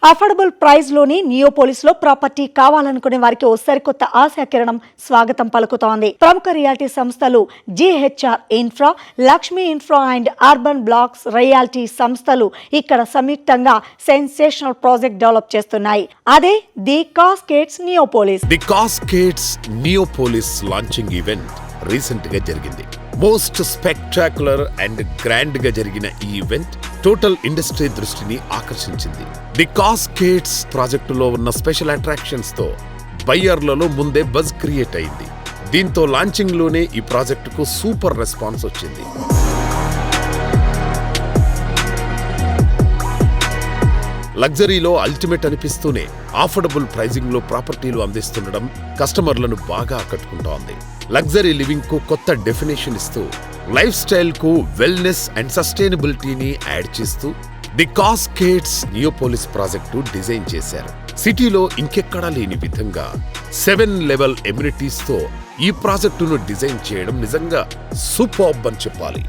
Affordable price లోని Neopolis లో property కావాలనుకునే వారికి ఓ సరికొత్త ఆశా కిరణం స్వాగతం పలుకుతోంది. ప్రముఖ రియాలిటీ సంస్థలు GHR infra, Lakshmi infra and urban blocks reality సంస్థలు ఇక్కడ సంయుక్తంగా సెన్సేషనల్ ప్రాజెక్ట్ డెవలప్ చేస్తున్నాయి. అదే the Cascades Neopolis. The Cascades Neopolis launching event recent గా జరిగింది. మోస్ట్ స్పెక్టాక్యులర్ అండ్ గ్రాండ్ గా జరిగిన ఈ ఈవెంట్ టోటల్ ఇండస్ట్రీ దృష్టిని ఆకర్షించింది. ది కాస్కేడ్స్ ప్రాజెక్టులో ఉన్న స్పెషల్ అట్రాక్షన్స్ తో బయ్యర్లలో ముందే బజ్ క్రియేట్ అయింది. దీంతో లాంచింగ్ లోనే ఈ ప్రాజెక్టుకు సూపర్ రెస్పాన్స్ వచ్చింది. లగ్జరీలో అల్టిమేట్ అనిపిస్తూనే అఫోర్డబుల్ ప్రైజింగ్ లో ప్రాపర్టీలు అందిస్తుండడం కస్టమర్లను బాగా ఆకట్టుకుంటోంది. లగ్జరీ లివింగ్ కు కొత్త డెఫినేషన్ ఇస్తూ లైఫ్ స్టైల్ కు వెల్నెస్ అండ్ సస్టైనబిలిటీని యాడ్ చేస్తూ the Cascades Neopolis project design చేశారు. సిటీలో ఇంకెక్కడా లేని విధంగా 7 లెవెల్ ఎమ్యూనిటీస్ తో ఈ ప్రాజెక్టును డిజైన్ చేయడం నిజంగా సూపర్బ్ అని చెప్పాలి.